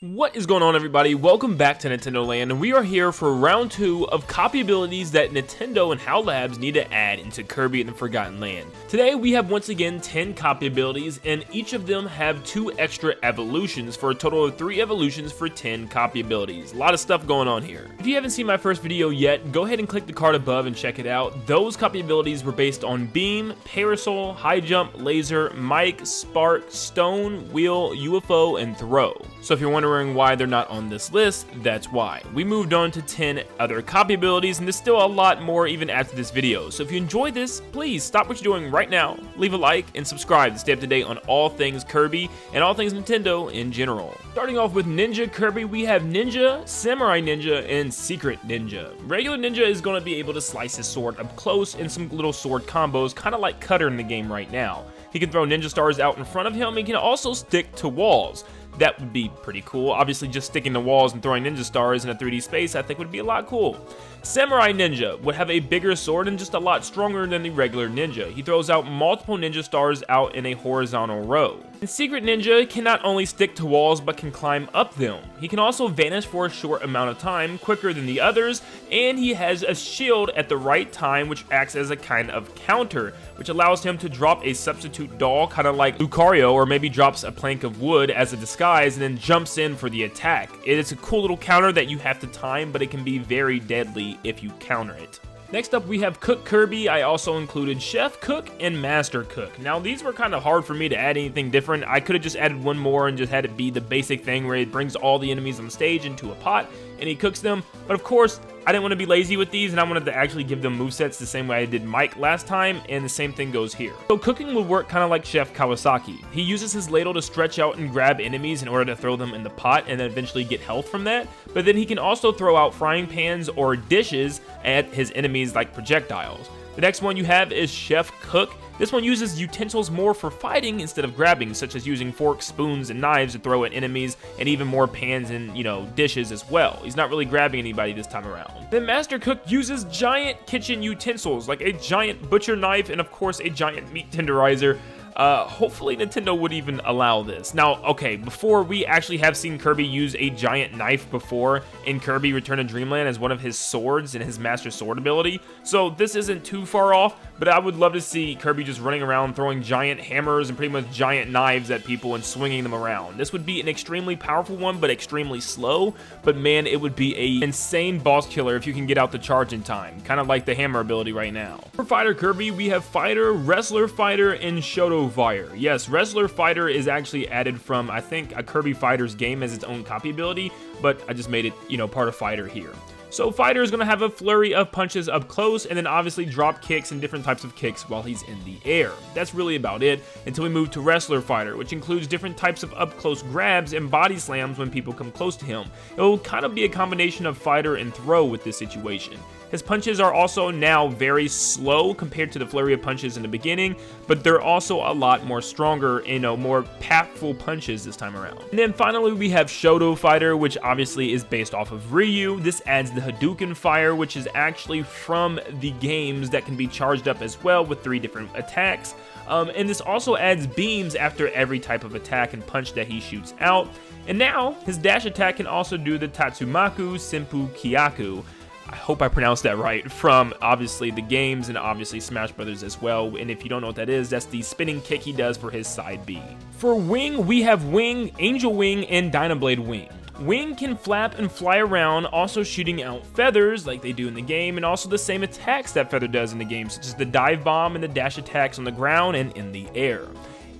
What is going on, everybody? Welcome back to Nintendo Land, and we are here for round 2 of copy abilities that Nintendo and HAL Labs need to add into Kirby and the Forgotten Land. Today we have once again 10 copy abilities, and each of them have 2 extra evolutions for a total of 3 evolutions for 10 copy abilities. A lot of stuff going on here. If you haven't seen my first video yet, go ahead and click the card above and check it out. Those copy abilities were based on Beam, Parasol, High Jump, Laser, Mic, Spark, Stone, Wheel, UFO, and Throw. So if you're wondering why they're not on this list, that's why. We moved on to 10 other copy abilities, and there's still a lot more even after this video. So if you enjoyed this, please stop what you're doing right now, leave a like, and subscribe to stay up to date on all things Kirby and all things Nintendo in general. Starting off with Ninja Kirby, we have Ninja, Samurai Ninja, and Secret Ninja. Regular Ninja is going to be able to slice his sword up close in some little sword combos, kind of like Cutter in the game right now. He can throw ninja stars out in front of him, and he can also stick to walls. That would be pretty cool. Obviously, just sticking to walls and throwing ninja stars in a 3D space, I think would be a lot cool. Samurai Ninja would have a bigger sword and just a lot stronger than the regular ninja. He throws out multiple ninja stars out in a horizontal row. And Secret Ninja can not only stick to walls, but can climb up them. He can also vanish for a short amount of time, quicker than the others, and he has a shield at the right time, which acts as a kind of counter, which allows him to drop a substitute doll, kind of like Lucario, or maybe drops a plank of wood as a disguise and then jumps in for the attack. It is a cool little counter that you have to time, but it can be very deadly if you counter it. Next up, we have Cook Kirby. I also included Chef Cook and Master Cook. Now, these were kind of hard for me to add anything different. I could have just added one more and just had it be the basic thing where it brings all the enemies on stage into a pot and he cooks them. But of course, I didn't want to be lazy with these, and I wanted to actually give them movesets the same way I did Mike last time, and the same thing goes here. So cooking would work kind of like Chef Kawasaki. He uses his ladle to stretch out and grab enemies in order to throw them in the pot and then eventually get health from that, but then he can also throw out frying pans or dishes at his enemies like projectiles. The next one you have is Chef Cook. This one uses utensils more for fighting instead of grabbing, such as using forks, spoons, and knives to throw at enemies, and even more pans and, dishes as well. He's not really grabbing anybody this time around. Then Master Cook uses giant kitchen utensils, like a giant butcher knife and of course a giant meat tenderizer. Hopefully Nintendo would even allow this. Now, okay, before we actually have seen Kirby use a giant knife before in Kirby Return to Dreamland as one of his swords in his Master Sword ability, so this isn't too far off, but I would love to see Kirby just running around throwing giant hammers and pretty much giant knives at people and swinging them around. This would be an extremely powerful one, but extremely slow, but man, it would be a insane boss killer if you can get out the charge in time, kind of like the hammer ability right now. For Fighter Kirby, we have Fighter, Wrestler Fighter, and Shoto Fire. Yes, Wrestler Fighter is actually added from, I think, a Kirby Fighters game as its own copy ability, but I just made it, part of Fighter here. So Fighter is going to have a flurry of punches up close and then obviously drop kicks and different types of kicks while he's in the air. That's really about it until we move to Wrestler Fighter, which includes different types of up close grabs and body slams when people come close to him. It will kind of be a combination of Fighter and Throw with this situation. His punches are also now very slow compared to the flurry of punches in the beginning, but they're also a lot more stronger, more impactful punches this time around. And then finally we have Shoto Fighter, which obviously is based off of Ryu. This adds the Hadouken Fire, which is actually from the games that can be charged up as well with 3 different attacks. And this also adds beams after every type of attack and punch that he shoots out. And now his dash attack can also do the Tatsumaku Senpu Kyaku. I hope I pronounced that right, from obviously the games and obviously Smash Brothers as well. And if you don't know what that is, that's the spinning kick he does for his side B. For Wing, we have Wing, Angel Wing, and Dynablade Wing. Wing can flap and fly around, also shooting out feathers like they do in the game, and also the same attacks that Feather does in the game, such as the dive bomb and the dash attacks on the ground and in the air.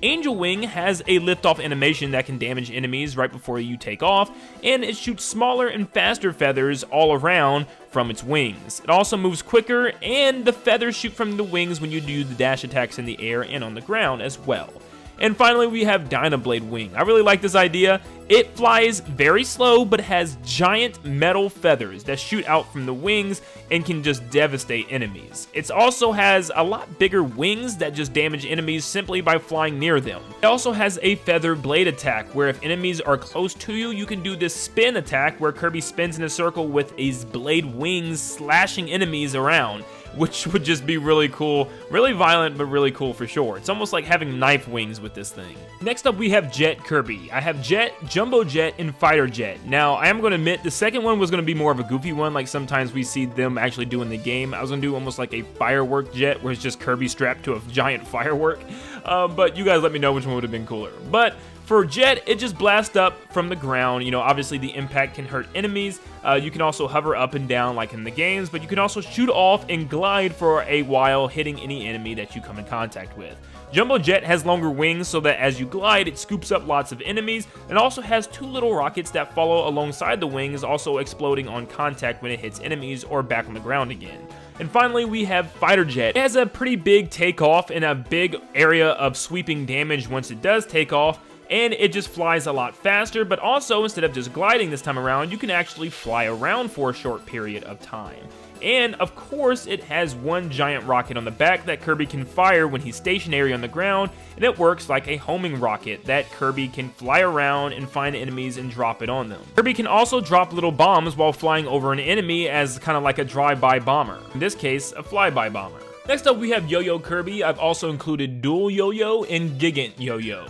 Angel Wing has a liftoff animation that can damage enemies right before you take off, and it shoots smaller and faster feathers all around from its wings. It also moves quicker, and the feathers shoot from the wings when you do the dash attacks in the air and on the ground as well. And finally, we have Dynablade Wing. I really like this idea. It flies very slow, but has giant metal feathers that shoot out from the wings and can just devastate enemies. It also has a lot bigger wings that just damage enemies simply by flying near them. It also has a feather blade attack, where if enemies are close to you, you can do this spin attack where Kirby spins in a circle with his blade wings slashing enemies around. which would just be really cool. Really violent, but really cool for sure. It's almost like having knife wings with this thing. Next up, we have Jet Kirby. I have Jet, Jumbo Jet, and Fighter Jet. Now, I am going to admit, the second one was going to be more of a goofy one, like sometimes we see them actually do in the game. I was going to do almost like a firework jet, where it's just Kirby strapped to a giant firework. But you guys let me know which one would have been cooler. But for Jet, it just blasts up from the ground. You know, obviously the impact can hurt enemies. You can also hover up and down like in the games, but you can also shoot off and glide for a while, hitting any enemy that you come in contact with. Jumbo Jet has longer wings so that as you glide, it scoops up lots of enemies, and also has 2 little rockets that follow alongside the wings, also exploding on contact when it hits enemies or back on the ground again. And finally, we have Fighter Jet. It has a pretty big takeoff and a big area of sweeping damage once it does take off, and it just flies a lot faster, but also instead of just gliding this time around, you can actually fly around for a short period of time. And of course, it has one giant rocket on the back that Kirby can fire when he's stationary on the ground, and it works like a homing rocket that Kirby can fly around and find enemies and drop it on them. Kirby can also drop little bombs while flying over an enemy as kind of like a drive-by bomber. In this case, a flyby bomber. Next up, we have Yo-Yo Kirby. I've also included Dual Yo-Yo and Gigant Yo-Yo.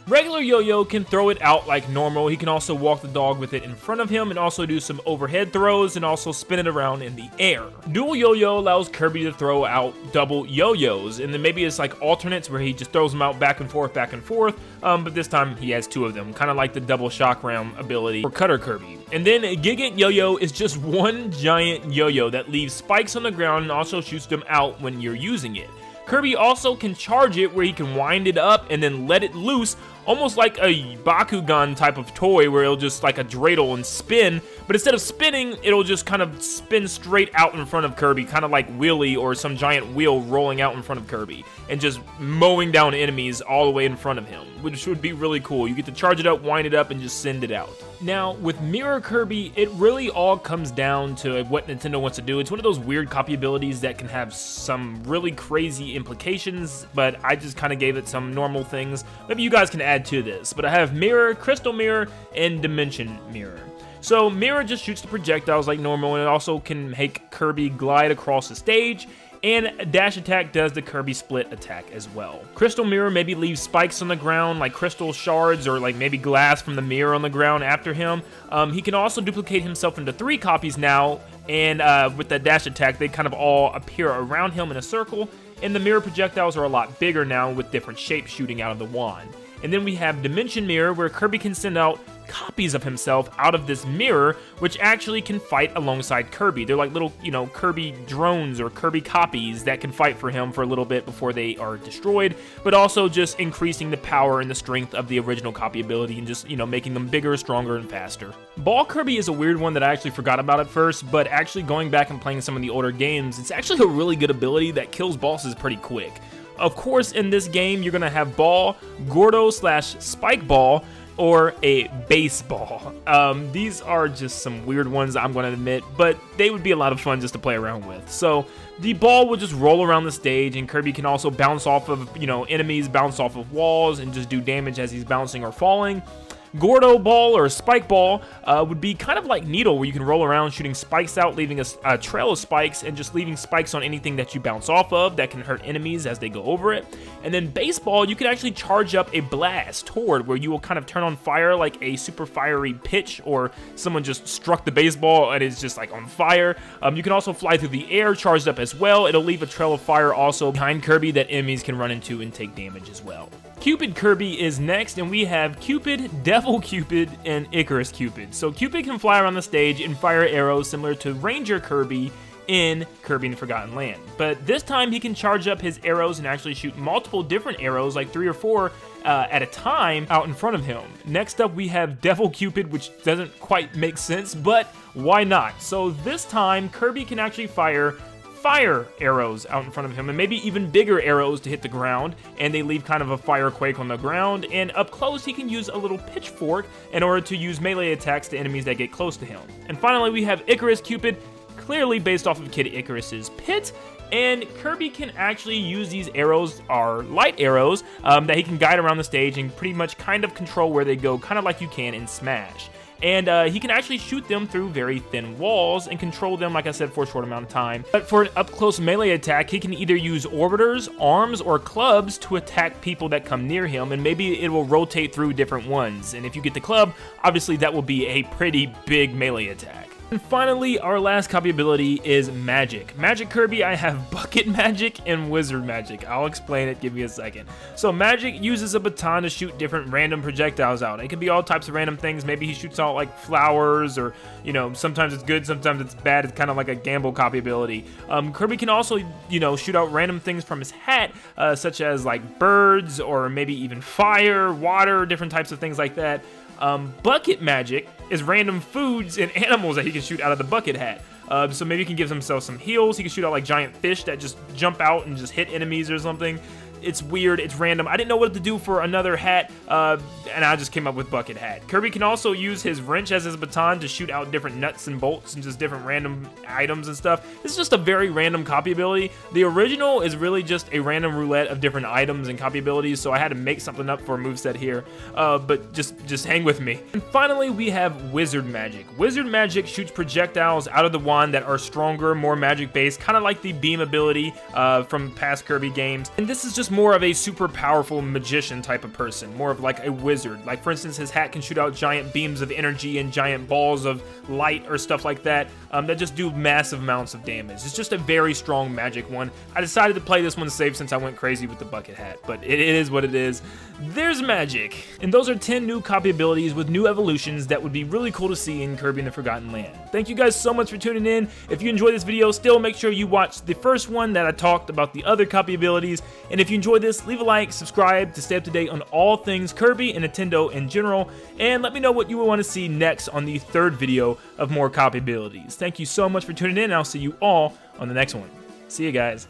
Regular Yo-Yo can throw it out like normal. He can also walk the dog with it in front of him and also do some overhead throws and also spin it around in the air. Dual Yo-Yo allows Kirby to throw out double Yo-Yos, and then maybe it's like alternates where he just throws them out back and forth, but this time he has 2 of them, kind of like the double shock ram ability for Cutter Kirby. And then Gigant Yo-Yo is just one giant yo-yo that leaves spikes on the ground and also shoots them out when you're using it. Kirby also can charge it where he can wind it up and then let it loose, almost like a Bakugan type of toy where it'll just like a dreidel and spin, but instead of spinning, it'll just kind of spin straight out in front of Kirby, kind of like Wheelie or some giant wheel rolling out in front of Kirby and just mowing down enemies all the way in front of him, which would be really cool. You get to charge it up, wind it up, and just send it out. Now, with Mirror Kirby, it really all comes down to what Nintendo wants to do. It's one of those weird copy abilities that can have some really crazy implications, but I just kind of gave it some normal things. Maybe you guys can add to this, but I have Mirror, Crystal Mirror, and Dimension Mirror. So Mirror just shoots the projectiles like normal, and it also can make Kirby glide across the stage, and Dash Attack does the Kirby Split attack as well. Crystal Mirror maybe leaves spikes on the ground, like crystal shards or like maybe glass from the mirror on the ground after him. He can also duplicate himself into 3 copies now, and with the Dash Attack, they kind of all appear around him in a circle, and the mirror projectiles are a lot bigger now with different shapes shooting out of the wand. And then we have Dimension Mirror, where Kirby can send out copies of himself out of this mirror, which actually can fight alongside Kirby. They're like little, Kirby drones or Kirby copies that can fight for him for a little bit before they are destroyed, but also just increasing the power and the strength of the original copy ability and just, making them bigger, stronger, and faster. Ball Kirby is a weird one that I actually forgot about at first, but actually going back and playing some of the older games, it's actually a really good ability that kills bosses pretty quick. Of course, in this game, you're going to have Ball, Gordo/Spike Ball, or a baseball. These are just some weird ones, I'm going to admit, but they would be a lot of fun just to play around with. So the ball will just roll around the stage, and Kirby can also bounce off of, enemies, bounce off of walls, and just do damage as he's bouncing or falling. Gordo Ball or Spike Ball would be kind of like Needle, where you can roll around shooting spikes out, leaving a trail of spikes, and just leaving spikes on anything that you bounce off of that can hurt enemies as they go over it. And then Baseball, you can actually charge up a blast toward, where you will kind of turn on fire like a super fiery pitch, or someone just struck the baseball and it's just like on fire. You can also fly through the air, charged up as well. It'll leave a trail of fire also behind Kirby that enemies can run into and take damage as well. Cupid Kirby is next, and we have Cupid, Devil Cupid, and Icarus Cupid. So Cupid can fly around the stage and fire arrows similar to Ranger Kirby in Kirby and the Forgotten Land. But this time he can charge up his arrows and actually shoot multiple different arrows, like 3 or 4 at a time, out in front of him. Next up we have Devil Cupid, which doesn't quite make sense, but why not? So this time Kirby can actually fire arrows out in front of him, and maybe even bigger arrows to hit the ground, and they leave kind of a fire quake on the ground. And up close he can use a little pitchfork in order to use melee attacks to enemies that get close to him. And finally we have Icarus Cupid, clearly based off of Kid Icarus's pit, and Kirby can actually use these arrows, are light arrows, that he can guide around the stage and pretty much kind of control where they go, kind of like you can in Smash. and he can actually shoot them through very thin walls and control them, like I said, for a short amount of time. But for an up-close melee attack, he can either use orbiters, arms, or clubs to attack people that come near him, and maybe it will rotate through different ones. And if you get the club, obviously that will be a pretty big melee attack. And finally, our last copy ability is Magic. Magic Kirby, I have Bucket Magic and Wizard Magic. I'll explain it, give me a second. So Magic uses a baton to shoot different random projectiles out. It can be all types of random things. Maybe he shoots out like flowers, or, you know, sometimes it's good, sometimes it's bad. It's kind of like a gamble copy ability. Kirby can also, you know, shoot out random things from his hat, such as like birds, or maybe even fire, water, different types of things like that. Bucket Magic is random foods and animals that he can shoot out of the bucket hat. So maybe he can give himself some heals. He can shoot out like giant fish that just jump out and just hit enemies or something. It's weird, it's random. I didn't know what to do for another hat, and I just came up with Bucket Hat. Kirby can also use his wrench as his baton to shoot out different nuts and bolts and just different random items and stuff. This is just a very random copy ability. The original is really just a random roulette of different items and copy abilities, so I had to make something up for a moveset here, but just hang with me. And finally, we have Wizard Magic. Wizard Magic shoots projectiles out of the wand that are stronger, more magic-based, kind of like the beam ability from past Kirby games. And this is just more of a super powerful magician type of person, more of like a wizard. Like, for instance, his hat can shoot out giant beams of energy and giant balls of light or stuff like that that just do massive amounts of damage. It's just a very strong magic one. I decided to play this one safe since I went crazy with the bucket hat, but it is what it is. There's Magic. And those are 10 new copy abilities with new evolutions that would be really cool to see in Kirby and the Forgotten Land. Thank you guys so much for tuning in. If you enjoyed this video, still make sure you watch the first one that I talked about the other copy abilities. And if you enjoyed this, leave a like, subscribe to stay up to date on all things Kirby and Nintendo in general, and let me know what you would want to see next on the third video of more copy abilities. Thank you so much for tuning in, and I'll see you all on the next one. See you guys.